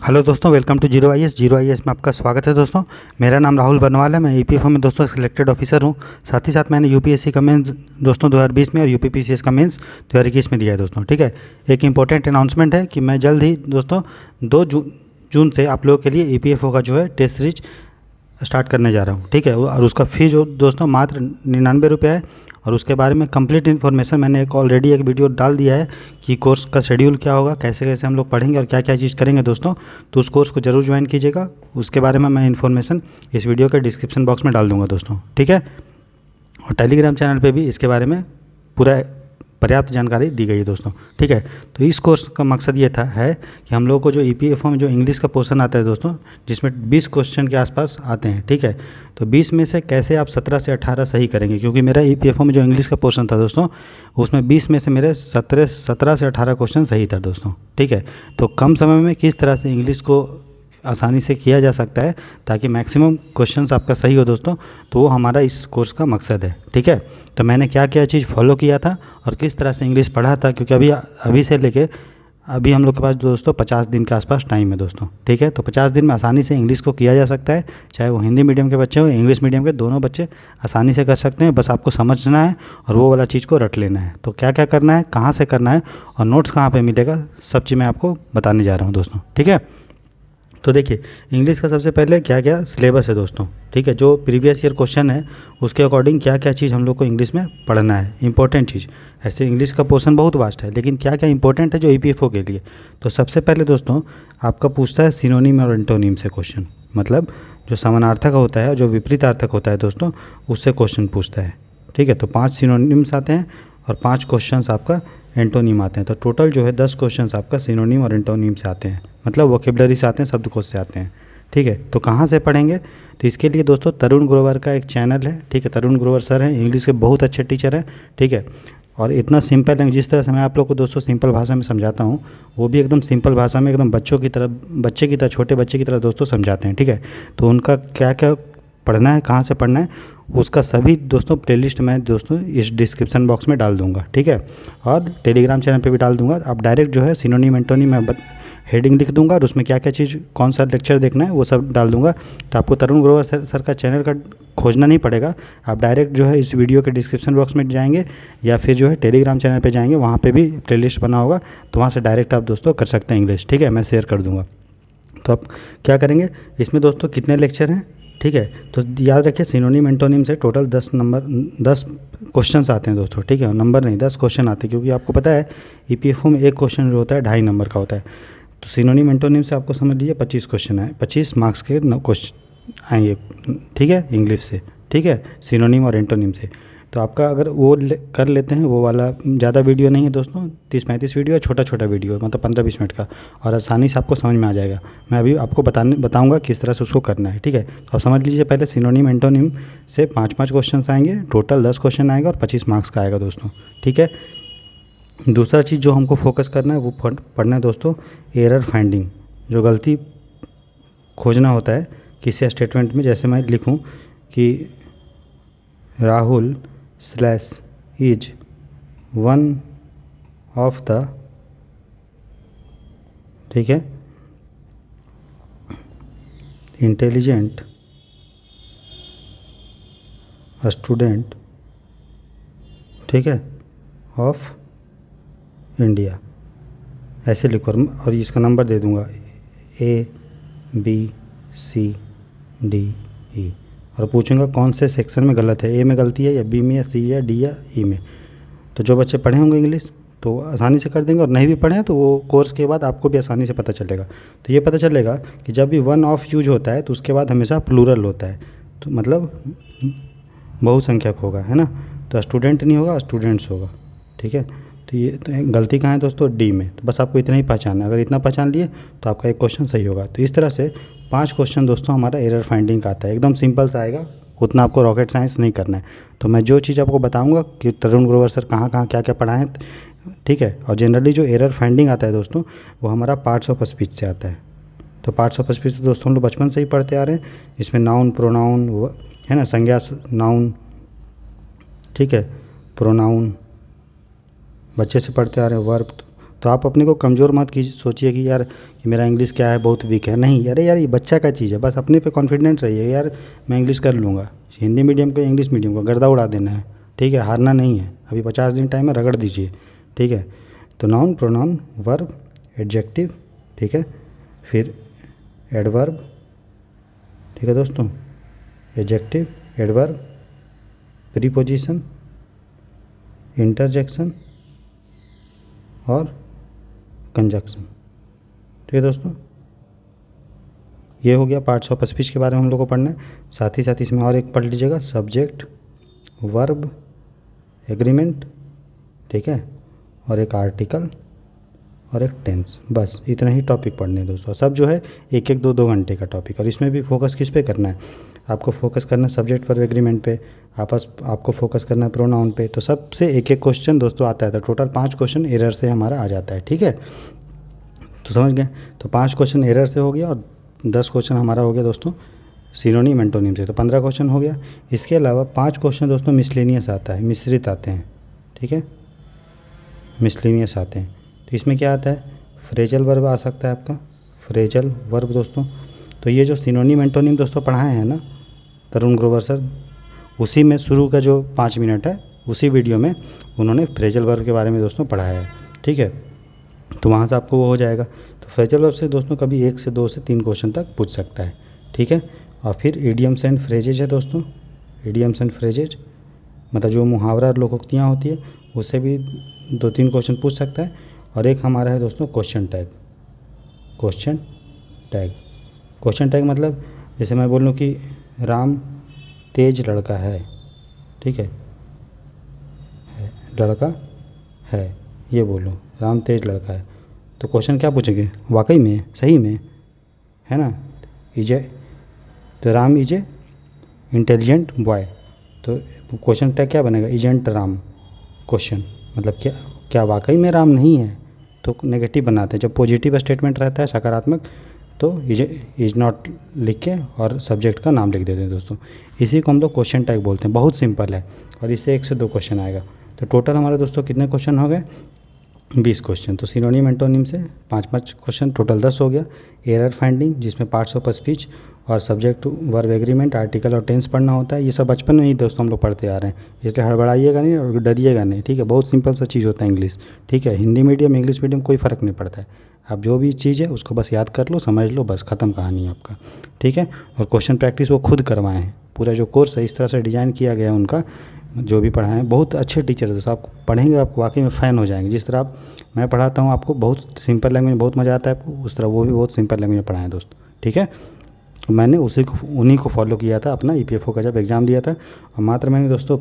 Hello दोस्तों, welcome to zero I S में आपका स्वागत है। दोस्तों मेरा नाम राहुल बनवाल है। मैं ईपीएफओ में दोस्तों सिलेक्टेड ऑफिसर हूं। साथ ही साथ मैंने यूपीएससी का मेंस दोस्तों 2020 में और यूपीपीसीएस का मेंस 2021 में दिया है दोस्तों। ठीक है, एक इंपॉर्टेंट अनाउंसमेंट है कि मैं जल्द ही दोस्तों 2 जून से आप लोगों के लिए ईपीएफओ का जो है टेस्ट सीरीज स्टार्ट करने जा रहा हूँ। ठीक है, और उसका फ़ी जो दोस्तों मात्र 99 रुपये है। और उसके बारे में कंप्लीट इन्फॉर्मेशन मैंने ऑलरेडी एक वीडियो डाल दिया है कि कोर्स का शेड्यूल क्या होगा, कैसे कैसे हम लोग पढ़ेंगे और क्या क्या चीज़ करेंगे दोस्तों। तो उस कोर्स को ज़रूर ज्वाइन कीजिएगा। उसके बारे में मैं इन्फॉर्मेशन इस वीडियो के डिस्क्रिप्शन बॉक्स में डाल दूँगा दोस्तों। ठीक है, और टेलीग्राम चैनल पे भी इसके बारे में पूरा पर्याप्त जानकारी दी गई है दोस्तों। ठीक है, तो इस कोर्स का मकसद ये है कि हम लोगों को जो ईपीएफओ में जो इंग्लिश का पोर्शन आता है दोस्तों, जिसमें 20 क्वेश्चन के आसपास आते हैं। ठीक है, तो 20 में से कैसे आप 17 से 18 सही करेंगे, क्योंकि मेरा ईपीएफओ में जो इंग्लिश का पोर्शन था दोस्तों, उसमें 20 में से मेरे 17 से 18 क्वेश्चन सही था दोस्तों। ठीक है, तो कम समय में किस तरह से इंग्लिश को आसानी से किया जा सकता है ताकि मैक्सिमम क्वेश्चंस आपका सही हो दोस्तों, तो वो हमारा इस कोर्स का मकसद है। ठीक है, तो मैंने क्या क्या चीज़ फॉलो किया था और किस तरह से इंग्लिश पढ़ा था, क्योंकि अभी से लेके अभी हम लोग के पास दोस्तों 50 दिन के आसपास टाइम है दोस्तों। ठीक है, तो 50 दिन में आसानी से इंग्लिश को किया जा सकता है, चाहे वो हिंदी मीडियम के बच्चे हो इंग्लिश मीडियम के, दोनों बच्चे आसानी से कर सकते हैं। बस आपको समझना है और वो वाला चीज़ को रट लेना है। तो क्या क्या करना है, कहाँ से करना है और नोट्स कहाँ पर मिलेगा, सब चीज़ मैं आपको बताने जा रहा हूँ दोस्तों। ठीक है, तो देखिए इंग्लिश का सबसे पहले क्या क्या सिलेबस है दोस्तों। ठीक है, जो प्रीवियस ईयर क्वेश्चन है उसके अकॉर्डिंग क्या क्या चीज़ हम लोग को इंग्लिश में पढ़ना है, इंपॉर्टेंट चीज़। ऐसे इंग्लिश का पोर्शन बहुत वास्ट है, लेकिन क्या क्या इंपॉर्टेंट है जो ईपीएफओ के लिए। तो सबसे पहले दोस्तों आपका पूछता है सिनोनिम और एंटोनिम से क्वेश्चन, मतलब जो समानार्थक होता है, जो विपरीतार्थक होता है दोस्तों, उससे क्वेश्चन पूछता है। ठीक है, तो 5 सिनोनिम्स आते हैं और 5 क्वेश्चन आपका एंटोनिम आते हैं। तो टोटल जो है 10 क्वेश्चन आपका सिनोनिम और एंटोनिम से आते हैं, मतलब वोकेबलरी से आते हैं, शब्दकोश से आते हैं। ठीक है, तो कहाँ से पढ़ेंगे, तो इसके लिए दोस्तों तरुण ग्रोवर का एक चैनल है। ठीक है, तरुण ग्रोवर सर हैं, इंग्लिश के बहुत अच्छे टीचर हैं। ठीक है, और इतना सिंपल है, जिस तरह से मैं आप लोग को दोस्तों सिंपल भाषा में समझाता हूँ, वो भी एकदम सिंपल भाषा में एकदम बच्चे की तरह छोटे बच्चे की तरह दोस्तों समझाते हैं। ठीक है, तो उनका क्या क्या पढ़ना है, कहाँ से पढ़ना है, उसका सभी दोस्तों प्लेलिस्ट मैं दोस्तों इस डिस्क्रिप्शन बॉक्स में डाल दूंगा। ठीक है, और टेलीग्राम चैनल पे भी डाल दूंगा। आप डायरेक्ट जो है सिनोनिम एंटोनिम मैं हेडिंग लिख दूंगा और उसमें क्या क्या चीज़, कौन सा लेक्चर देखना है वो सब डाल दूंगा। तो आपको तरुण ग्रोवर सर का चैनल का खोजना नहीं पड़ेगा। आप डायरेक्ट जो है इस वीडियो के डिस्क्रिप्शन बॉक्स में जाएंगे या फिर जो है टेलीग्राम चैनल पे जाएंगे, वहाँ पे भी प्लेलिस्ट बना होगा, तो वहाँ से डायरेक्ट आप दोस्तों कर सकते हैं इंग्लिश। ठीक है, मैं शेयर कर दूँगा। तो आप क्या करेंगे, इसमें दोस्तों कितने लेक्चर हैं। ठीक है, तो याद रखिए सिनोनिम एंटोनिम से टोटल 10 क्वेश्चंस आते हैं दोस्तों। ठीक है, नंबर नहीं, 10 क्वेश्चन आते हैं, क्योंकि आपको पता है ईपीएफओ में एक क्वेश्चन जो होता है 2.5 नंबर का होता है। तो सिनोनिम एंटोनिम से आपको समझ लीजिए 25 क्वेश्चन आए, 25 मार्क्स के क्वेश्चन आएंगे। ठीक है, इंग्लिश से। ठीक है, सिनोनिम और एंटोनिम से। तो आपका अगर वो कर लेते हैं, वो वाला ज़्यादा वीडियो नहीं है दोस्तों, 30-35 वीडियो है, छोटा छोटा वीडियो है, मतलब 15-20 मिनट का, और आसानी से आपको समझ में आ जाएगा। मैं अभी आपको बताऊंगा किस तरह से उसको करना है। ठीक है, तो आप समझ लीजिए पहले सिनोनिम एंटोनिम से 5-5 क्वेश्चन आएंगे, टोटल 10 क्वेश्चन आएगा और 25 मार्क्स का आएगा दोस्तों। ठीक है, दूसरा चीज़ जो हमको फोकस करना है वो पढ़ना है दोस्तों एरर फाइंडिंग, जो गलती खोजना होता है किसी स्टेटमेंट में। जैसे मैं लिखूँ कि Rahul / is one of the, ठीक है, इंटेलिजेंट स्टूडेंट, ठीक है, ऑफ इंडिया, ऐसे लिखो और इसका नंबर दे दूंगा ABCDE, और पूछूंगा कौन से सेक्शन में गलत है, ए में गलती है या बी में या सी या डी या ई में। तो जो बच्चे पढ़े होंगे इंग्लिश तो आसानी से कर देंगे, और नहीं भी पढ़े हैं तो वो कोर्स के बाद आपको भी आसानी से पता चलेगा। तो ये पता चलेगा कि जब भी वन ऑफ यूज होता है तो उसके बाद हमेशा प्लूरल होता है, तो मतलब बहुसंख्यक होगा, है ना। तो स्टूडेंट नहीं होगा, स्टूडेंट्स होगा। ठीक है, तो ये तो गलती कहाँ है दोस्तों, डी में। तो बस आपको इतना ही पहचानना है, अगर इतना पहचान लिए तो आपका एक क्वेश्चन सही होगा। तो इस तरह से 5 क्वेश्चन दोस्तों हमारा एरर फाइंडिंग का आता है, एकदम सिंपल सा आएगा, उतना आपको रॉकेट साइंस नहीं करना है। तो मैं जो चीज़ आपको बताऊंगा कि तरुण ग्रोवर सर कहाँ कहाँ क्या क्या पढ़ाएं, ठीक है। और जनरली जो एरर फाइंडिंग आता है दोस्तों वो हमारा पार्ट्स ऑफ स्पीच से आता है। तो पार्ट्स ऑफ स्पीच तो दोस्तों हम लोग बचपन से ही पढ़ते आ रहे हैं, इसमें नाउन, प्रोनाउन, है ना, संज्ञा नाउन, ठीक है, प्रोनाउन बच्चे से पढ़ते आ रहे हैं, वर्ब। तो आप अपने को कमज़ोर मत कीजिए, सोचिए कि यार कि मेरा इंग्लिश क्या है, बहुत वीक है। नहीं, अरे यार ये बच्चा का चीज़ है, बस अपने पे कॉन्फिडेंस रहिए यार मैं इंग्लिश कर लूँगा। हिंदी मीडियम का इंग्लिश मीडियम का गर्दा उड़ा देना है, ठीक है, हारना नहीं है। अभी 50 दिन टाइम है, रगड़ दीजिए, ठीक है। तो नाउन, प्रोनाउन, वर्ब, एडजेक्टिव, ठीक है, फिर एडवर्ब, ठीक है दोस्तों, एडजेक्टिव, एडवर्ब, प्रीपोजिशन, इंटरजेक्शन और कंजक्शन, ठीक है दोस्तों। ये हो गया पार्ट्स ऑफ स्पीच के बारे में हम लोग को पढ़ना है। साथ ही साथ इसमें और एक पढ़ लीजिएगा, सब्जेक्ट, वर्ब, एग्रीमेंट, ठीक है, और एक आर्टिकल और एक टेंस। बस इतना ही टॉपिक पढ़ने हैं दोस्तों। सब जो है एक एक 2-2 घंटे का टॉपिक। और इसमें भी फोकस किस पे करना है, आपको फोकस करना है सब्जेक्ट वर्ब एग्रीमेंट पे, आपको फोकस करना है प्रोनाउन पे। तो सबसे एक एक क्वेश्चन दोस्तों आता है, तो टोटल 5 क्वेश्चन एरर से हमारा आ जाता है, ठीक है। तो समझ गए, तो 5 क्वेश्चन एरर से हो गया और 10 क्वेश्चन हमारा हो गया दोस्तों सिनोनिम एंटोनिम से, तो 15 क्वेश्चन हो गया। इसके अलावा 5 क्वेश्चन दोस्तों मिसलेनियस आता है, मिश्रित आते हैं, ठीक है, मिसलेनियस आते हैं। तो इसमें क्या आता है, फ्रेजल वर्ब आ सकता है आपका, फ्रेजल वर्ब दोस्तों। तो ये जो सिनोनिम एंटोनिम दोस्तों पढ़ाए हैं ना तरुण ग्रोवर सर, उसी में शुरू का जो 5 मिनट है उसी वीडियो में उन्होंने फ्रेजल वर्ब के बारे में दोस्तों पढ़ाया है, ठीक है। तो वहाँ से आपको वो हो जाएगा। तो फ्रेजल वर्ब से दोस्तों कभी 1 से 2 से 3 क्वेश्चन तक पूछ सकता है, ठीक है। और फिर इडियम्स एंड फ्रेजेज है दोस्तों, इडियम्स एंड फ्रेजेज मतलब जो मुहावरा लोकोक्तियाँ होती है उससे भी 2-3 क्वेश्चन पूछ सकता है। और एक हमारा है दोस्तों question tag, question tag, question tag मतलब जैसे मैं बोलूँ कि राम तेज लड़का है, ठीक है, लड़का है, ये बोलो राम तेज लड़का है, तो क्वेश्चन क्या पूछेंगे, वाकई में, सही में, है ना, इजे, तो Ram is a intelligent boy, तो क्वेश्चन टैग क्या बनेगा, इजेंट राम, क्वेश्चन मतलब क्या वाकई में राम नहीं है, तो नेगेटिव बनाते हैं। जब पॉजिटिव स्टेटमेंट रहता है सकारात्मक तो इज नॉट लिख के और सब्जेक्ट का नाम लिख देते हैं दोस्तों। इसी को हम लोग क्वेश्चन टैग बोलते हैं, बहुत सिंपल है और इससे 1 से 2 क्वेश्चन आएगा। तो टोटल हमारे दोस्तों कितने क्वेश्चन हो गए, 20 क्वेश्चन। तो सिनोनिम एंटोनिम से 5-5 क्वेश्चन, टोटल 10 हो गया। एरर फाइंडिंग जिसमें पार्ट्स ऑफ स्पीच और सब्जेक्ट वर्ब एग्रीमेंट, आर्टिकल और टेंस पढ़ना होता है। ये सब बचपन में ही दोस्तों हम लोग पढ़ते आ रहे हैं, इसलिए हड़बड़ाइएगा नहीं और डरिएगा नहीं, ठीक है। बहुत सिंपल सा चीज़ होता है इंग्लिश, ठीक है। हिंदी मीडियम इंग्लिश मीडियम कोई फ़र्क नहीं पड़ता है, आप जो भी चीज़ है उसको बस याद कर लो, समझ लो, बस ख़त्म कहानी आपका, ठीक है। और क्वेश्चन प्रैक्टिस वो खुद करवाएं हैं, पूरा जो कोर्स है इस तरह से डिज़ाइन किया गया है उनका, जो भी पढ़ाएं हैं बहुत अच्छे टीचर है दोस्तों। आप पढ़ेंगे आपको वाकई में फ़ैन हो जाएंगे। जिस तरह मैं पढ़ाता हूँ आपको बहुत सिंपल लैंग्वेज में बहुत मज़ा आता है आपको, उस तरह वो भी बहुत सिंपल लैंग्वेज में पढ़ाएं दोस्त, ठीक है। मैंने उन्हीं को फॉलो किया था अपना ईपीएफओ का जब एग्ज़ाम दिया था। और मात्र मैंने दोस्तों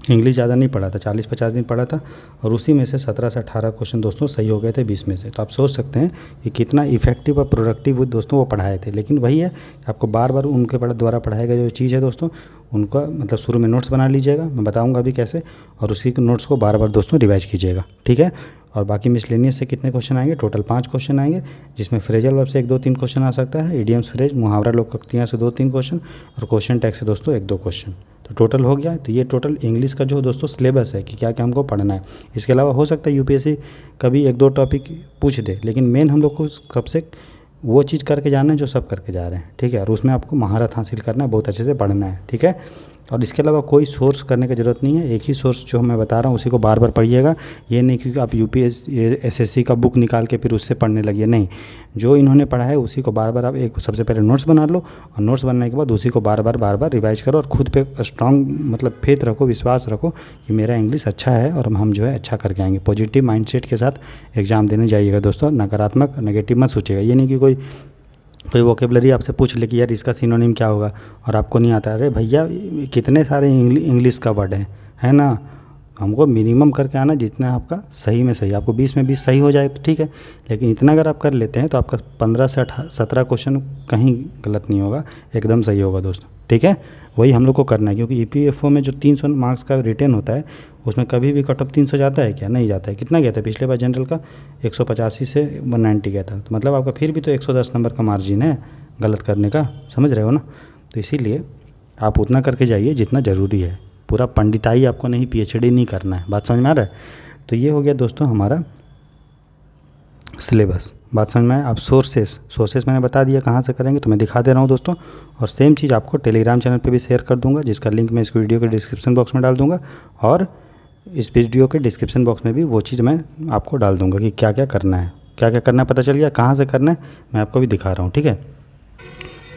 इंग्लिश ज़्यादा नहीं पढ़ा था, 40-50 दिन पढ़ा था और उसी में से 17 से 18 क्वेश्चन दोस्तों सही हो गए थे 20 में से। तो आप सोच सकते हैं कि कितना इफेक्टिव और प्रोडक्टिव दोस्तों वो पढ़ाए थे। लेकिन वही है, आपको बार बार उनके द्वारा पढ़ाया गया जो चीज़ है दोस्तों उनका मतलब शुरू में नोट्स बना लीजिएगा, मैं बताऊँगा अभी कैसे, और उसी नोट्स को बार बार दोस्तों रिवाइज कीजिएगा, ठीक है। और बाकी मिसलेनियस से कितने क्वेश्चन आएंगे, टोटल 5 क्वेश्चन आएंगे, जिसमें फ्रेजल वर्ब से 1-2-3 क्वेश्चन आ सकता है, इडियम्स फ्रेज मुहावरा लोकोक्तियाँ से 2-3 क्वेश्चन और क्वेश्चन टैग से दोस्तों 1-2 क्वेश्चन। तो टोटल हो गया। तो ये टोटल इंग्लिश का जो दोस्तों सिलेबस है कि क्या क्या हमको पढ़ना है। इसके अलावा हो सकता है यूपीएससी कभी 1-2 टॉपिक पूछ दे, लेकिन मेन हम लोग को सबसे वो चीज़ करके जाना है जो सब करके जा रहे हैं, ठीक है। और उसमें आपको महारत हासिल करना है, बहुत अच्छे से पढ़ना है, ठीक है। और इसके अलावा कोई सोर्स करने की ज़रूरत नहीं है, एक ही सोर्स जो मैं बता रहा हूँ उसी को बार बार पढ़िएगा। ये नहीं कि आप एसएससी का बुक निकाल के फिर उससे पढ़ने लगिए, नहीं, जो इन्होंने पढ़ा है उसी को बार बार आप एक सबसे पहले नोट्स बना लो और नोट्स बनाने के बाद उसी को बार बार रिवाइज करो और खुद पे स्ट्रांग मतलब फेथ रखो, विश्वास रखो कि मेरा इंग्लिश अच्छा है और हम जो है अच्छा करके आएंगे। पॉजिटिव माइंडसेट के साथ एग्ज़ाम देने जाइएगा दोस्तों, नकारात्मक नेगेटिव मत सोचिएगा। ये नहीं कि कोई वोकेबलरी आपसे पूछ ले कि यार इसका सिनोनिम क्या होगा और आपको नहीं आता। अरे भैया कितने सारे इंग्लिश का वर्ड है ना, हमको मिनिमम करके आना जितना आपका सही में सही, आपको 20 में 20 सही हो जाए तो ठीक है, लेकिन इतना अगर आप कर लेते हैं तो आपका 15 से 17 क्वेश्चन कहीं गलत नहीं होगा, एकदम सही होगा दोस्तों, ठीक है। वही हम लोग को करना है, क्योंकि ईपीएफओ में जो 300 मार्क्स का रिटर्न होता है उसमें कभी भी कट ऑफ 300 जाता है क्या, नहीं जाता है। कितना गया था पिछले बार जनरल का 185 से 190 गया था, तो मतलब आपका फिर भी तो 110 नंबर का मार्जिन है गलत करने का, समझ रहे हो ना। तो इसीलिए आप उतना करके जाइए जितना ज़रूरी है, पूरा पंडिताई आपको नहीं, पीएचडी नहीं करना है, बात समझ में आ रहा है। तो ये हो गया दोस्तों हमारा सिलेबस। बात समझ में आए। अब सोर्सेस मैंने बता दिया कहाँ से करेंगे, तो मैं दिखा दे रहा हूँ दोस्तों। और सेम चीज़ आपको टेलीग्राम चैनल पे भी शेयर कर दूंगा, जिसका लिंक मैं इस वीडियो के डिस्क्रिप्शन बॉक्स में डाल दूंगा, और इस वीडियो के डिस्क्रिप्शन बॉक्स में भी वो चीज़ मैं आपको डाल दूंगा कि क्या क्या करना है, क्या क्या करना है पता चल गया, कहाँ से करना है मैं आपको भी दिखा रहा हूँ, ठीक है।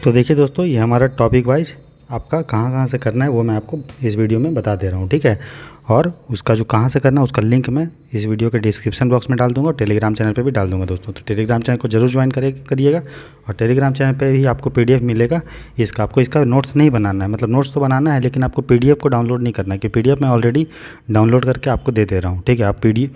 तो देखिए दोस्तों, ये हमारा टॉपिक वाइज आपका कहाँ कहाँ से करना है वो मैं आपको इस वीडियो में बता दे रहा हूँ, ठीक है। और उसका जो कहाँ से करना है उसका लिंक मैं इस वीडियो के डिस्क्रिप्शन बॉक्स में डाल दूंगा और टेलीग्राम चैनल पे भी डाल दूंगा दोस्तों। तो टेलीग्राम चैनल को जरूर ज्वाइन करिएगा, और टेलीग्राम चैनल पे भी आपको पीडीएफ मिलेगा इसका। आपको इसका नोट्स नहीं बनाना है, मतलब नोट्स तो बनाना है लेकिन आपको पीडीएफ को डाउनलोड नहीं करना है, कि पीडीएफ मैं ऑलरेडी डाउनलोड करके आपको दे रहा हूँ, ठीक है।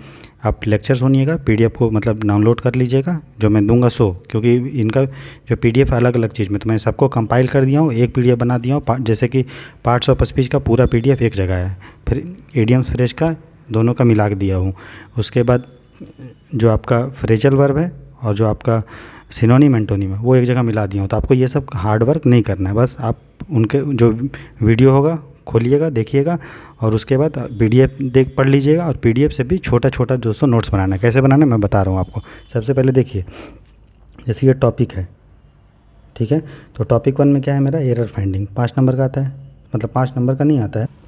आप लेक्चर सुनिएगा, पीडीएफ को मतलब डाउनलोड कर लीजिएगा जो मैं दूंगा क्योंकि इनका जो पीडीएफ है अलग अलग चीज़ में, तो मैं सबको कंपाइल कर दिया हूँ, एक पीडीएफ बना दिया हूँ, जैसे कि पार्ट्स ऑफ स्पीच का पूरा पीडीएफ एक जगह है, फिर इडियम्स फ्रेज का दोनों का मिला के दिया हूँ। उसके बाद जो आपका फ्रेजल वर्ब है और जो आपका सिनोनिम एंटोनिम है वो एक जगह मिला दिया हूँ। तो आपको ये सब हार्ड वर्क नहीं करना है, बस आप उनके जो वीडियो होगा खोलिएगा, देखिएगा, और उसके बाद पीडीएफ पढ़ लीजिएगा, और पीडीएफ से भी छोटा छोटा दोस्तों नोट्स बनाना है। कैसे बनाना है मैं बता रहा हूँ आपको। सबसे पहले देखिए, जैसे ये टॉपिक है, ठीक है, तो टॉपिक 1 में क्या है मेरा, एरर फाइंडिंग 5 नंबर का आता है, मतलब 5 नंबर का नहीं आता है।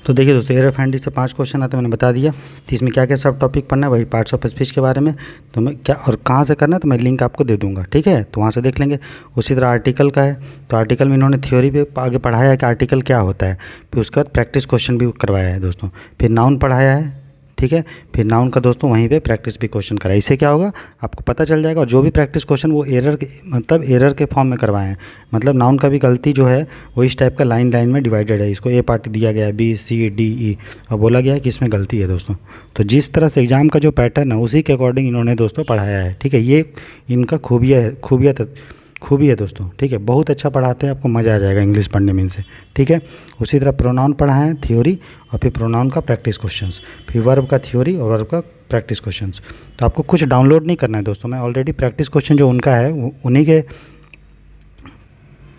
तो देखिए दोस्तों, एरर फाइंडिंग से 5 क्वेश्चन आते हैं, मैंने बता दिया। तो इसमें क्या क्या सब टॉपिक पढ़ना है, वही पार्ट्स ऑफ स्पीच के बारे में। तो मैं क्या और कहाँ से करना है तो मैं लिंक आपको दे दूंगा, ठीक है, तो वहाँ से देख लेंगे। उसी तरह आर्टिकल का है, तो आर्टिकल में इन्होंने थ्योरी भी आगे पढ़ाया है कि आर्टिकल क्या होता है, फिर उसके बाद प्रैक्टिस क्वेश्चन भी करवाया है दोस्तों, फिर नाउन पढ़ाया है, ठीक है, फिर नाउन का दोस्तों वहीं पे प्रैक्टिस भी क्वेश्चन कराए। इससे क्या होगा आपको पता चल जाएगा, और जो भी प्रैक्टिस क्वेश्चन वो एरर के फॉर्म में करवाए हैं, मतलब नाउन का भी गलती जो है वो इस टाइप का लाइन में डिवाइडेड है, इसको ए पार्ट दिया गया है, बी सी डी ई, और बोला गया है कि इसमें गलती है दोस्तों। तो जिस तरह से एग्ज़ाम का जो पैटर्न है उसी के अकॉर्डिंग इन्होंने दोस्तों पढ़ाया है, ठीक है। ये इनका खूबी है दोस्तों, ठीक है, बहुत अच्छा पढ़ाते हैं, आपको मज़ा आ जाएगा इंग्लिश पढ़ने में इनसे, ठीक है। उसी तरह प्रोनाउन पढ़ाए हैं थ्योरी, और फिर प्रोनाउन का प्रैक्टिस क्वेश्चंस, फिर वर्ब का थ्योरी और वर्ब का प्रैक्टिस क्वेश्चंस। तो आपको कुछ डाउनलोड नहीं करना है दोस्तों, मैं ऑलरेडी प्रैक्टिस क्वेश्चन जो उनका है उन्हीं के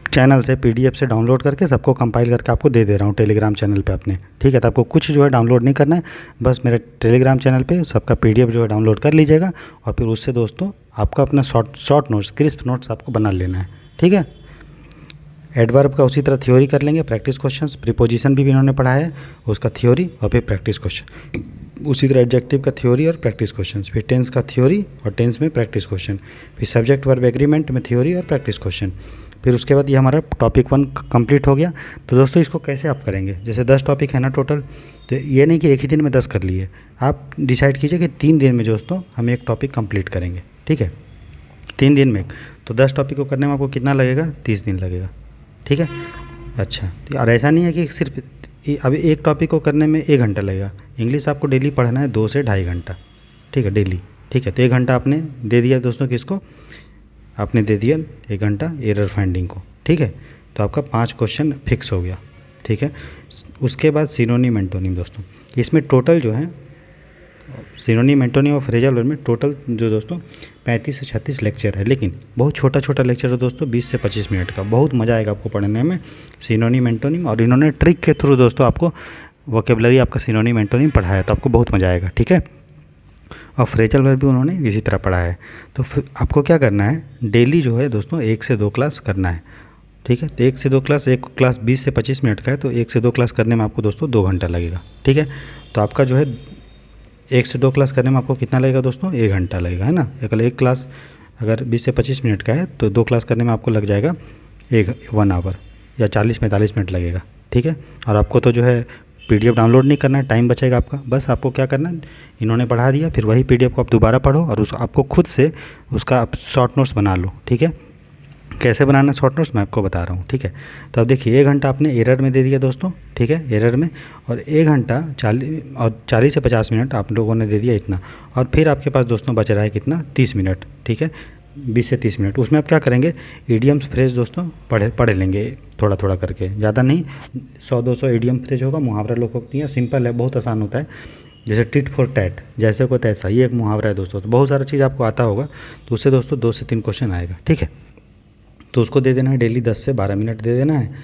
चैनल से पीडीएफ से डाउनलोड करके सबको कंपाइल करके आपको दे रहा हूँ टेलीग्राम चैनल पे अपने, ठीक है। तो आपको कुछ जो है डाउनलोड नहीं करना है, बस मेरे टेलीग्राम चैनल पे सबका पीडीएफ जो है डाउनलोड कर लीजिएगा, और फिर उससे दोस्तों आपका अपना शॉर्ट नोट्स, क्रिस्प नोट्स आपको बना लेना है, ठीक है। एडवर्ब का उसी तरह थ्योरी कर लेंगे, प्रैक्टिस क्वेश्चंस, प्रीपोजिशन भी इन्होंने पढ़ाया है, उसका थ्योरी और फिर प्रैक्टिस क्वेश्चन। उसी तरह एडजेक्टिव का थ्योरी और प्रैक्टिस क्वेश्चंस, फिर टेंस का थ्योरी और टेंस में प्रैक्टिस क्वेश्चन, फिर सब्जेक्ट वर्ब एग्रीमेंट में थ्योरी और प्रैक्टिस क्वेश्चन। फिर उसके बाद ये हमारा टॉपिक 1 कंप्लीट हो गया। तो दोस्तों इसको कैसे आप करेंगे, जैसे 10 टॉपिक है ना टोटल, तो ये नहीं कि एक ही दिन में 10 कर लिए, आप डिसाइड कीजिए कि 3 दिन में दोस्तों हम एक टॉपिक कंप्लीट करेंगे, ठीक है, 3 दिन में। तो 10 टॉपिक को करने में आपको कितना लगेगा, 30 दिन लगेगा, ठीक है। अच्छा, और ऐसा नहीं है कि सिर्फ अभी एक टॉपिक को करने में 1 घंटा लगेगा, इंग्लिश आपको डेली पढ़ना है 2 से ढाई घंटा, ठीक है, डेली, ठीक है। तो 1 घंटा आपने दे दिया दोस्तों, किसको, आपने दे दिया 1 घंटा एरर फाइंडिंग को, ठीक है। तो आपका 5 क्वेश्चन फिक्स हो गया, ठीक है। उसके बाद सिनोनिम एंटोनिम दोस्तों, इसमें टोटल जो है सिनोनिम एंटोनिम और फ्रेजल वर्ब में टोटल जो दोस्तों 35 से 36 लेक्चर है, लेकिन बहुत छोटा छोटा लेक्चर है दोस्तों, 20 से 25 मिनट का, बहुत मज़ा आएगा आपको पढ़ने में सिनोनिम एंटोनिम। और इन्होंने ट्रिक के थ्रू दोस्तों आपको वोकेबलरी आपका सिनोनिम एंटोनिम पढ़ाया, तो आपको बहुत मज़ा आएगा, ठीक है। और फ्रेजल वर्ब भी उन्होंने इसी तरह पढ़ाया है। तो फिर आपको क्या करना है, डेली जो है दोस्तों 1 से 2 क्लास करना है, ठीक है। तो 1 से 2 क्लास, एक क्लास 20 से 25 मिनट का है, तो 1 से 2 क्लास करने में आपको दोस्तों 2 घंटा लगेगा, ठीक है। तो आपका जो है 1 से 2 क्लास करने में आपको कितना लगेगा दोस्तों, 1 घंटा लगेगा, है ना। एक क्लास अगर 20 से 25 मिनट का है तो 2 क्लास करने में आपको लग जाएगा 1 आवर या 40-45 मिनट लगेगा, ठीक है। और आपको तो जो है पीडीएफ डाउनलोड नहीं करना है, टाइम बचेगा आपका, बस आपको क्या करना है, इन्होंने पढ़ा दिया, फिर वही पीडीएफ को आप दोबारा पढ़ो और आपको खुद से उसका आप शॉर्ट नोट्स बना लो, ठीक है। कैसे बनाना है शॉर्ट नोट्स मैं आपको बता रहा हूँ, ठीक है। तो अब देखिए 1 घंटा आपने एरर में दे दिया दोस्तों, ठीक है, एरर में, और 1 घंटा 40 से 50 मिनट आप लोगों ने दे दिया इतना, और फिर आपके पास दोस्तों बच रहा है कितना, 30 मिनट, ठीक है, 20 से 30 मिनट। उसमें आप क्या करेंगे, इडियम्स फ्रेज दोस्तों पढ़ लेंगे थोड़ा थोड़ा करके, ज़्यादा नहीं, 100-200 इडियम फ्रेज होगा, मुहावरा लोकोक्ति है, सिंपल है, बहुत आसान होता है, जैसे टिट फॉर टैट, जैसे को तैसा, ये एक मुहावरा है दोस्तों। तो बहुत सारा चीज़ आपको आता होगा, तो उससे दोस्तों 2 से 3 क्वेश्चन आएगा, ठीक है। तो उसको दे देना है डेली 10 से 12 मिनट दे देना है,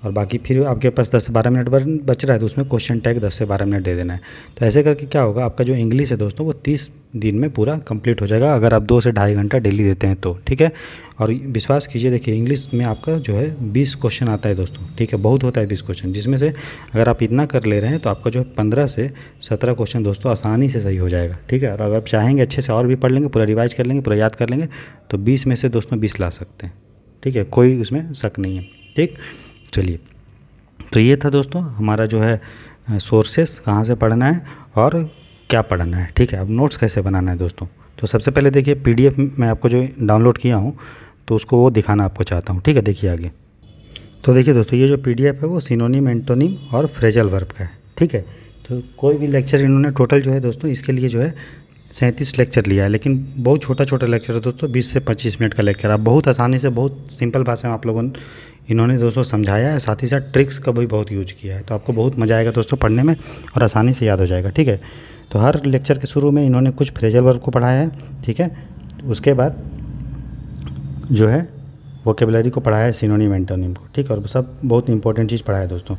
और बाकी फिर आपके पास 10 से 12 मिनट बच रहा है तो उसमें क्वेश्चन टैग 10 से 12 मिनट दे देना है। तो ऐसे करके क्या होगा, आपका जो इंग्लिश है दोस्तों वो 30 दिन में पूरा कंप्लीट हो जाएगा, अगर आप 2 से ढाई घंटा डेली देते हैं तो, ठीक है। और विश्वास कीजिए, देखिए इंग्लिश में आपका जो है 20 क्वेश्चन आता है दोस्तों, ठीक है, बहुत होता है 20 क्वेश्चन, जिसमें से अगर आप इतना कर ले रहे हैं तो आपका जो है 15 से 17 क्वेश्चन दोस्तों आसानी से सही हो जाएगा, ठीक है। और अगर आप चाहेंगे अच्छे से और भी पढ़ लेंगे, पूरा रिवाइज कर लेंगे, पूरा याद कर लेंगे, तो 20 में से दोस्तों 20 ला सकते हैं, ठीक है, कोई उसमें शक नहीं है, ठीक। चलिए, तो ये था दोस्तों हमारा जो है सोर्सेस, कहाँ से पढ़ना है और क्या पढ़ना है, ठीक है। अब नोट्स कैसे बनाना है दोस्तों, तो सबसे पहले देखिए PDF मैं आपको जो डाउनलोड किया हूँ तो उसको वो दिखाना आपको चाहता हूँ, ठीक है। देखिए आगे, तो देखिए दोस्तों ये जो PDF है वो सिनोनिम, एंटोनिम और फ्रेजल वर्ब का है, ठीक है। तो कोई भी लेक्चर इन्होंने टोटल जो है दोस्तों इसके लिए जो है 37 लेक्चर लिया है, लेकिन बहुत छोटा छोटा लेक्चर है दोस्तों, 20 से 25 मिनट का लेक्चर। आप बहुत आसानी से, बहुत सिंपल भाषा में आप लोगों ने इन्होंने दोस्तों समझाया है, साथ ही साथ ट्रिक्स का भी बहुत यूज किया है, तो आपको बहुत मज़ा आएगा दोस्तों पढ़ने में और आसानी से याद हो जाएगा, ठीक है। तो हर लेक्चर के शुरू में इन्होंने कुछ फ्रेजल वर्ब को पढ़ाया है, ठीक है। उसके बाद जो है वोकेबलरी को पढ़ाया है, सिनोनिम, एंटोनिम को, ठीक है, और सब बहुत इंपॉर्टेंट चीज़ पढ़ाया है दोस्तों।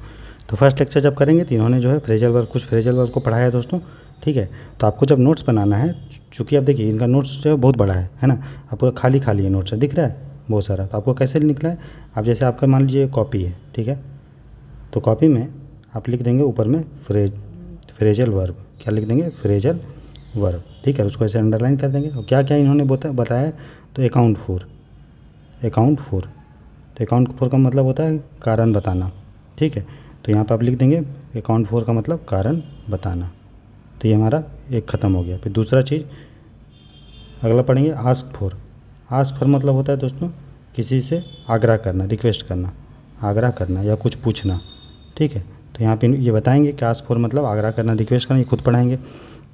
तो फर्स्ट लेक्चर जब करेंगे तो इन्होंने जो है फ्रेजल वर्ब, कुछ फ्रेजल वर्ब को पढ़ाया है दोस्तों, ठीक है। तो आपको जब नोट्स बनाना है, चूँकि आप देखिए इनका नोट्स जो है बहुत बड़ा है ना, आप पूरा खाली खाली है नोट्स है, दिख रहा है बहुत सारा। तो आपको कैसे निकला है, आप जैसे आपका मान लीजिए कॉपी है, ठीक है, तो कॉपी में आप लिख देंगे ऊपर में फ्रेजल वर्ब, क्या लिख देंगे, फ्रेजल वर्ब, ठीक है। उसको ऐसे अंडरलाइन कर देंगे। और क्या क्या इन्होंने बताया, तो अकाउंट फोर, तो अकाउंट फोर का मतलब होता है कारण बताना, ठीक है। तो यहाँ पर आप लिख देंगे अकाउंट फोर का मतलब कारण बताना। तो ये हमारा एक ख़त्म हो गया। फिर दूसरा चीज़ अगला पढ़ेंगे आस्क फॉर मतलब होता है दोस्तों किसी से आग्रह करना, रिक्वेस्ट करना, आग्रह करना या कुछ पूछना, ठीक है। तो यहाँ पे ये बताएंगे कि आस्क फॉर मतलब आग्रह करना, रिक्वेस्ट करना, ये खुद पढ़ाएंगे।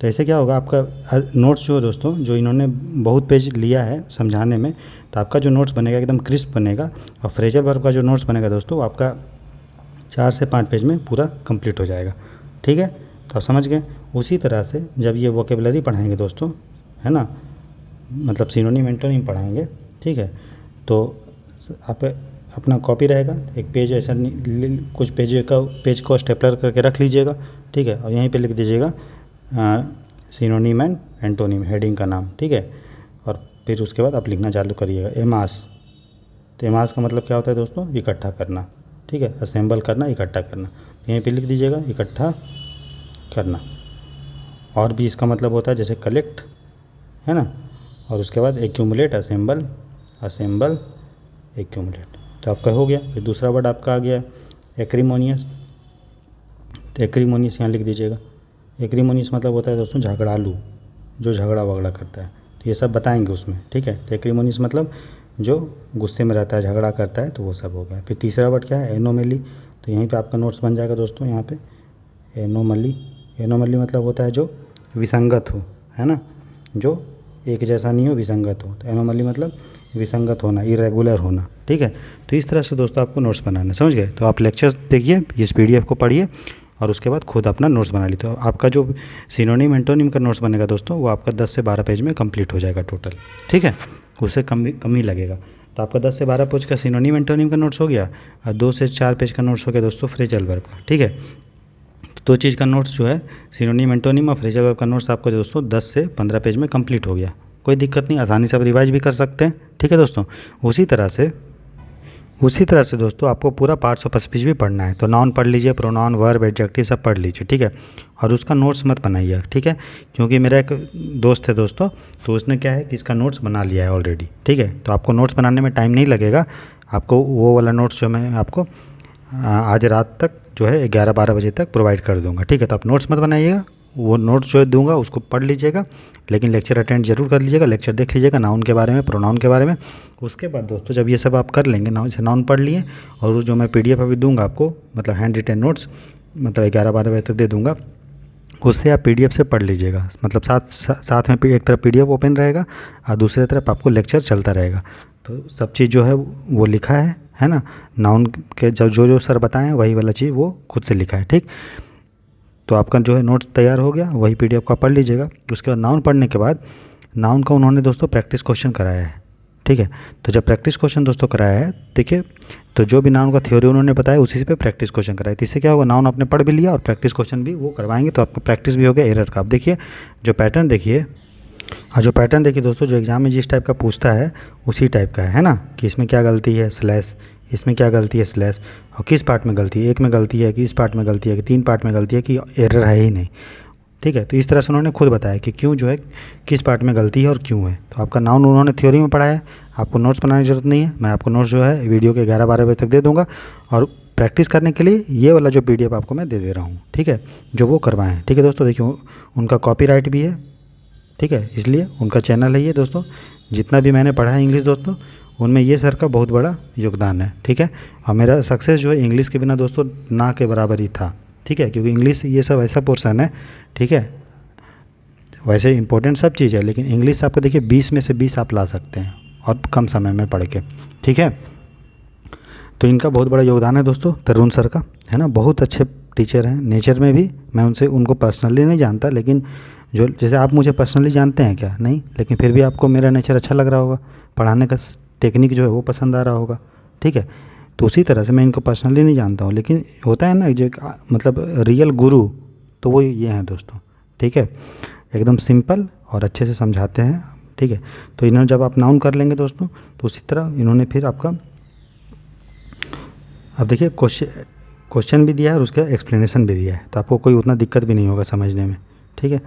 तो ऐसे क्या होगा, आपका नोट्स जो है दोस्तों, जो इन्होंने बहुत पेज लिया है समझाने में, तो आपका जो नोट्स बनेगा एकदम क्रिस्प बनेगा। और फ्रेजल वर्ब का जो नोट्स बनेगा दोस्तों, आपका 4 से 5 पेज में पूरा कंप्लीट हो जाएगा, ठीक है। तो आप समझ गए। उसी तरह से जब ये वोकेबलरी पढ़ाएंगे दोस्तों, है ना, मतलब सिनोनिम, एंटोनिम पढ़ाएंगे, ठीक है, तो आप अपना कॉपी रहेगा, एक पेज ऐसा कुछ पेज को स्टेपलर करके रख लीजिएगा, ठीक है। और यहीं पे लिख दीजिएगा सिनोनिम एंड एंटोनिम, हेडिंग का नाम, ठीक है। और फिर उसके बाद आप लिखना चालू करिएगा एमास। तो एमास का मतलब क्या होता है दोस्तों, इकट्ठा करना, ठीक है, असेंबल करना, इकट्ठा करना। यहीं पे लिख दीजिएगा इकट्ठा करना। और भी इसका मतलब होता है जैसे कलेक्ट, है ना, और उसके बाद एक्यूमुलेट, असेंबल, एक्यूमुलेट। तो आपका हो गया। फिर दूसरा वर्ड आपका आ गया एक्रीमोनियस। तो एक्रीमोनियस यहाँ लिख दीजिएगा। एक्रीमोनियस मतलब होता है दोस्तों झगड़ालू, जो झगड़ा वगड़ा करता है, तो ये सब बताएंगे उसमें, ठीक है। तो एक्रीमोनियस मतलब जो गुस्से में रहता है, झगड़ा करता है, तो वो सब हो गया। फिर तीसरा वर्ड क्या है, एनोमली। तो यहीं पे आपका नोट्स बन जाएगा दोस्तों, यहाँ पे एनोमली मतलब होता है जो विसंगत हो, है ना, जो एक जैसा नहीं हो, विसंगत हो। तो एनोमली मतलब विसंगत होना, इरेगुलर होना, ठीक है। तो इस तरह से दोस्तों आपको नोट्स बनाना, समझ गए। तो आप लेक्चर्स देखिए, इस PDF को पढ़िए और उसके बाद खुद अपना नोट्स बना लीजिए। तो आपका जो सिनोनिम, एंटोनिम का नोट्स बनेगा दोस्तों, वो आपका 10 से 12 पेज में कंप्लीट हो जाएगा टोटल, ठीक है, उससे कम ही लगेगा। तो आपका 10 से 12 पेज का सिनोनिम, एंटोनिम का नोट्स हो गया और 2 से 4 पेज का नोट्स हो गया दोस्तों फ्रेजल वर्ब का, ठीक है। तो 2 चीज़ का नोट्स जो है सिनोनिम, एंटोनिम और फ्रेजल वर्ब का नोट्स आपको दोस्तों 10 से 15 पेज में कंप्लीट हो गया। कोई दिक्कत नहीं, आसानी से आप रिवाइज भी कर सकते हैं, ठीक है दोस्तों। उसी तरह से दोस्तों आपको पूरा पार्ट्स ऑफ स्पीच भी पढ़ना है। तो नाउन पढ़ लीजिए, प्रोनाउन, वर्ब, एडजेक्टिव सब पढ़ लीजिए, ठीक है। और उसका नोट्स मत बनाइए, ठीक है, क्योंकि मेरा एक दोस्त है दोस्तों, तो उसने क्या है कि इसका नोट्स बना लिया है ऑलरेडी, ठीक है। तो आपको नोट्स बनाने में टाइम नहीं लगेगा, आपको वो वाला नोट्स जो मैं आपको आज रात तक जो है 11-12 बजे तक प्रोवाइड कर दूँगा, ठीक है। तो आप नोट्स मत बनाइएगा, वो नोट्स जो दूंगा उसको पढ़ लीजिएगा, लेकिन लेक्चर अटेंड जरूर कर लीजिएगा, लेक्चर देख लीजिएगा नाउन के बारे में, प्रोनाउन के बारे में। उसके बाद दोस्तों जब ये सब आप कर लेंगे, नाउन पढ़ लिए, और वो जो मैं PDF अभी दूंगा आपको, मतलब हैंड रिटेन नोट्स, मतलब 11-12 बजे तक दे दूंगा, उससे आप PDF से पढ़ लीजिएगा। मतलब साथ में एक तरफ PDF ओपन रहेगा और दूसरी तरफ आपको लेक्चर चलता रहेगा। तो सब चीज़ जो है वो लिखा है ना, नाउन के जो सर बताएं वही वाला चीज़ वो खुद से लिखा है, ठीक। तो आपका जो है नोट्स तैयार हो गया, वही PDF को आप पढ़ लीजिएगा। उसके बाद नाउन पढ़ने के बाद, नाउन का उन्होंने दोस्तों प्रैक्टिस क्वेश्चन कराया है, ठीक है। तो जब प्रैक्टिस क्वेश्चन दोस्तों कराया है, देखिए, तो जो भी नाउन का थ्योरी उन्होंने बताया उसी पे प्रैक्टिस क्वेश्चन कराया, तो इससे क्या होगा, नाउन आपने पढ़ भी लिया और प्रैक्टिस क्वेश्चन भी वो करवाएंगे, तो आपको प्रैक्टिस भी हो गया एरर का। अब देखिए जो पैटर्न देखिए, और जो पैटर्न देखिए दोस्तों, जो एग्जाम में जिस टाइप का पूछता है उसी टाइप का है ना, कि इसमें क्या गलती है स्लैश, इसमें क्या गलती है स्लैश, और किस पार्ट में गलती है, एक में गलती है कि इस पार्ट में गलती है कि 3 पार्ट में गलती है कि एरर है ही नहीं, ठीक है। तो इस तरह से उन्होंने खुद बताया कि क्यों जो है किस पार्ट में गलती है और क्यों है। तो आपका नाउन उन्होंने थ्योरी में पढ़ाया है, आपको नोट्स बनाने की ज़रूरत नहीं है, मैं आपको नोट्स जो है वीडियो के 11-12 बजे तक दे दूँगा, और प्रैक्टिस करने के लिए ये वाला जो PDF आपको मैं दे रहा हूँ, ठीक है, जो वो करवाएं हैं, ठीक है दोस्तों। देखिए उनका कॉपीराइट भी है, ठीक है, इसलिए उनका चैनल है ये दोस्तों। जितना भी मैंने पढ़ा है इंग्लिश दोस्तों, उनमें ये सर का बहुत बड़ा योगदान है, ठीक है। और मेरा सक्सेस जो है इंग्लिश के बिना दोस्तों ना के बराबर ही था, ठीक है, क्योंकि इंग्लिश ये सब ऐसा पोर्सन है, ठीक है, वैसे इंपॉर्टेंट सब चीज़ है, लेकिन इंग्लिश आपको देखिए 20 में से 20 आप ला सकते हैं और कम समय में पढ़ के, ठीक है। तो इनका बहुत बड़ा योगदान है दोस्तों, तरुण सर का, है ना, बहुत अच्छे टीचर हैं नेचर में भी। मैं उनको पर्सनली नहीं जानता, लेकिन जो जैसे आप मुझे पर्सनली जानते हैं क्या, नहीं, लेकिन फिर भी आपको मेरा नेचर अच्छा लग रहा होगा, पढ़ाने का टेक्निक जो है वो पसंद आ रहा होगा, ठीक है। तो उसी तरह से मैं इनको पर्सनली नहीं जानता हूँ, लेकिन होता है ना जो मतलब रियल गुरु, तो वो ये हैं दोस्तों, ठीक है, एकदम सिंपल और अच्छे से समझाते हैं, ठीक है। तो इन्होंने जब आप नाउन कर लेंगे दोस्तों, तो उसी तरह इन्होंने फिर आपका, अब देखिए क्वेश्चन भी दिया है और उसका एक्सप्लेनेशन भी दिया है, तो आपको कोई उतना दिक्कत भी नहीं होगा समझने में, ठीक है।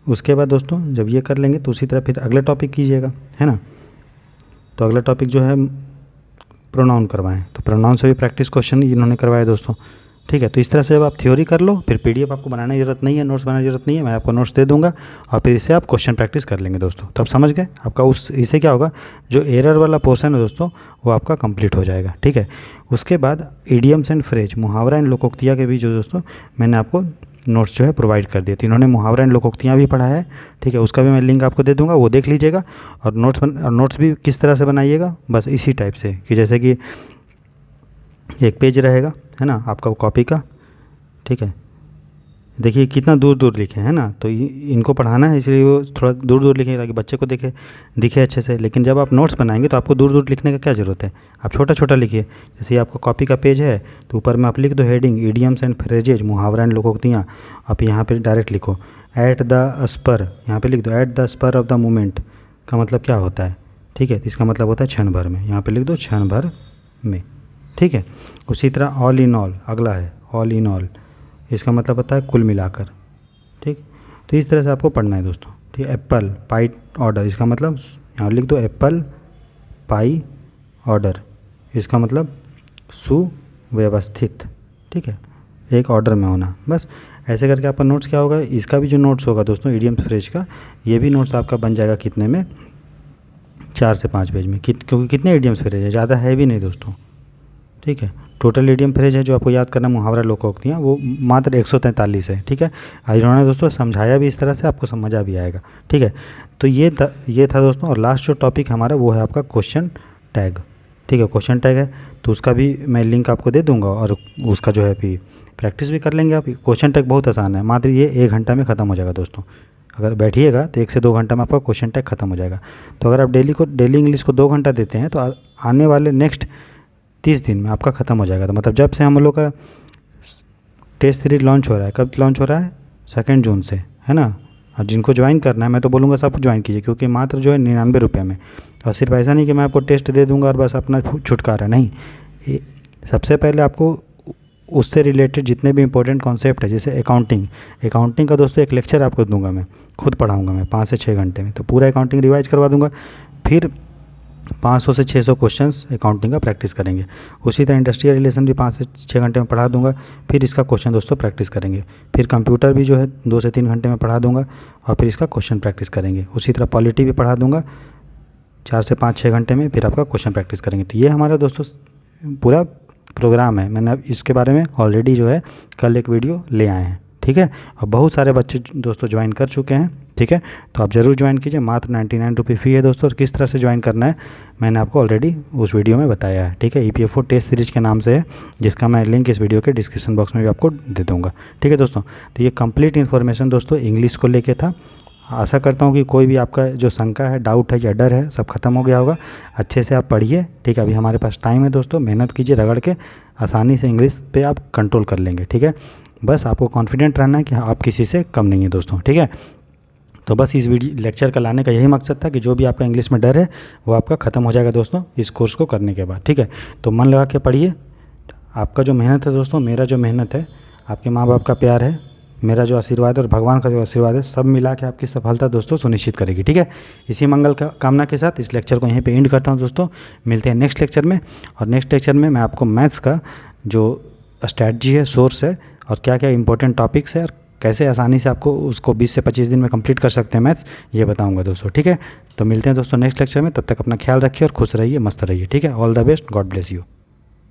उसके बाद दोस्तों जब ये कर लेंगे तो उसी तरह फिर अगले टॉपिक कीजिएगा, है ना। तो अगला टॉपिक जो है प्रोनाउन करवाएं, तो प्रोनाउन से भी प्रैक्टिस क्वेश्चन इन्होंने करवाए दोस्तों, ठीक है। तो इस तरह से जब आप थ्योरी कर लो, फिर PDF आपको बनाने की ज़रूरत नहीं है, नोट्स बनाने की ज़रूरत नहीं है, मैं आपको नोट्स दे दूंगा, और फिर इससे आप क्वेश्चन प्रैक्टिस कर लेंगे दोस्तों। तब समझ गए, आपका इससे क्या होगा, जो एरर वाला पोर्शन है दोस्तों वो आपका कंप्लीट हो जाएगा, ठीक है। उसके बाद इडियम्स एंड फ्रेज, मुहावरा एंड लोकोक्तियाँ के भी जो दोस्तों मैंने आपको नोट्स जो है प्रोवाइड कर दिए थे। इन्होंने मुहावरा एंड लोकोक्तियाँ भी पढ़ा है, ठीक है, उसका भी मैं लिंक आपको दे दूंगा, वो देख लीजिएगा। और नोट्स भी किस तरह से बनाइएगा, बस इसी टाइप से, कि जैसे कि एक पेज रहेगा, है ना, आपका कॉपी का, ठीक है। देखिए कितना दूर दूर लिखे हैं ना, तो इनको पढ़ाना है इसलिए वो थोड़ा दूर दूर लिखें ताकि बच्चे को दिखे अच्छे से। लेकिन जब आप नोट्स बनाएंगे तो आपको दूर दूर लिखने का क्या ज़रूरत है, आप छोटा छोटा लिखिए। जैसे आपका कॉपी का पेज है तो ऊपर में आप लिख दो हेडिंग इडियम्स एंड फ्रेजेज, मुहावरा एंड लोकोक्तियाँ। आप यहाँ पे डायरेक्ट लिखो एट द स्पर, यहाँ पे लिख दो at the spur of the moment का मतलब क्या होता है, ठीक है, इसका मतलब होता है क्षण भर में, यहाँ पे लिख दो क्षण भर में, ठीक है। उसी तरह ऑल इन ऑल, अगला है ऑल इन ऑल, इसका मतलब होता है कुल मिलाकर, ठीक। तो इस तरह से आपको पढ़ना है दोस्तों, ठीक है। एप्पल पाई ऑर्डर, इसका मतलब यहाँ लिख दो एप्पल पाई ऑर्डर, इसका मतलब सुव्यवस्थित, ठीक है, एक ऑर्डर में होना। बस ऐसे करके आपका नोट्स क्या होगा, इसका भी जो नोट्स होगा दोस्तों इडियम्स फ्रेज का, ये भी नोट्स आपका बन जाएगा कितने में, 4 से 5 पेज में, क्योंकि कितने इडियम्स फ्रेज है, ज़्यादा है भी नहीं दोस्तों, ठीक है। टोटल इडियम फ्रेज है जो आपको याद करना मुहावरा लोकोक्तियाँ, वो मात्र 143 है, ठीक है। इन्होंने दोस्तों समझाया भी इस तरह से, आपको समझा भी आएगा, ठीक है। तो ये था दोस्तों। और लास्ट जो टॉपिक हमारा वो है आपका क्वेश्चन टैग, ठीक है, क्वेश्चन टैग है, तो उसका भी मैं लिंक आपको दे दूँगा, और उसका जो है अभी प्रैक्टिस भी कर लेंगे आप। क्वेश्चन टैग बहुत आसान है, मात्र ये 1 घंटा में ख़त्म हो जाएगा दोस्तों। अगर बैठिएगा तो 1 से 2 घंटा में आपका क्वेश्चन टैग खत्म हो जाएगा। तो अगर आप डेली इंग्लिश को 2 घंटा देते हैं तो आने वाले नेक्स्ट 30 दिन में आपका ख़त्म हो जाएगा। तो मतलब जब से हम लोग का टेस्ट सीरीज लॉन्च हो रहा है, कब लॉन्च हो रहा है, 2 जून से, है ना। और जिनको ज्वाइन करना है मैं तो बोलूँगा सब ज्वाइन कीजिए, क्योंकि मात्र जो है 99 रुपये में। और सिर्फ ऐसा नहीं कि मैं आपको टेस्ट दे दूँगा और बस अपना छुटकारा, नहीं। सबसे पहले आपको उससे रिलेटेड जितने भी इंपॉर्टेंट कॉन्सेप्ट है, जैसे अकाउंटिंग का दोस्तों एक लेक्चर आपको दूंगा, मैं खुद पढ़ाऊँगा मैं 5 से 6 घंटे में, तो पूरा अकाउंटिंग रिवाइज करवा दूँगा। फिर 500 से 600 क्वेश्चंस अकाउंटिंग का प्रैक्टिस करेंगे। उसी तरह इंडस्ट्रियल रिलेशन भी 5 से 6 घंटे में पढ़ा दूंगा, फिर इसका क्वेश्चन दोस्तों प्रैक्टिस करेंगे। फिर कंप्यूटर भी जो है 2 से 3 घंटे में पढ़ा दूंगा, और फिर इसका क्वेश्चन प्रैक्टिस करेंगे। उसी तरह पॉलिटी भी पढ़ा दूंगा 4 से 5-6 घंटे में, फिर आपका क्वेश्चन प्रैक्टिस करेंगे। तो ये हमारा दोस्तों पूरा प्रोग्राम है। मैंने अब इसके बारे में ऑलरेडी जो है कल एक वीडियो ले आए हैं, ठीक है। और बहुत सारे बच्चे दोस्तों ज्वाइन कर चुके हैं, ठीक है। तो आप ज़रूर ज्वाइन कीजिए, मात्र 99 रुपये फ़ी है दोस्तों। और किस तरह से ज्वाइन करना है मैंने आपको ऑलरेडी उस वीडियो में बताया है, ठीक है। EPFO टेस्ट सीरीज़ के नाम से है, जिसका मैं लिंक इस वीडियो के डिस्क्रिप्शन बॉक्स में भी आपको दे दूँगा, ठीक है दोस्तों। तो ये कंप्लीट इन्फॉर्मेशन दोस्तों इंग्लिश को लेके था। आशा करता हूँ कि कोई भी आपका जो शंका है, डाउट है या डर है, सब खत्म हो गया होगा। अच्छे से आप पढ़िए, ठीक है। अभी हमारे पास टाइम है दोस्तों, मेहनत कीजिए, रगड़ के आसानी से इंग्लिश पे आप कंट्रोल कर लेंगे, ठीक है। बस आपको कॉन्फिडेंट रहना है कि आप किसी से कम नहीं है दोस्तों, ठीक है। तो बस इस वीडियो लेक्चर का लाने का यही मकसद था कि जो भी आपका इंग्लिश में डर है वो आपका ख़त्म हो जाएगा दोस्तों इस कोर्स को करने के बाद, ठीक है। तो मन लगा के पढ़िए। आपका जो मेहनत है दोस्तों, मेरा जो मेहनत है, आपके माँ बाप का प्यार है, मेरा जो आशीर्वाद है और भगवान का जो आशीर्वाद है, सब मिला के आपकी सफलता दोस्तों सुनिश्चित करेगी, ठीक है। इसी मंगल का कामना के साथ इस लेक्चर को यहीं पे एंड करता हूँ दोस्तों। मिलते हैं नेक्स्ट लेक्चर में, और नेक्स्ट लेक्चर में मैं आपको मैथ्स का जो स्ट्रैटेजी है, सोर्स है, और क्या क्या इंपॉर्टेंट टॉपिक्स है और कैसे आसानी से आपको उसको 20 से 25 दिन में कंप्लीट कर सकते हैं मैथ्स, ये बताऊंगा दोस्तों, ठीक है। तो मिलते हैं दोस्तों नेक्स्ट लेक्चर में। तब तक अपना ख्याल रखिए और खुश रहिए, मस्त रहिए, ठीक है। All the best, God bless you.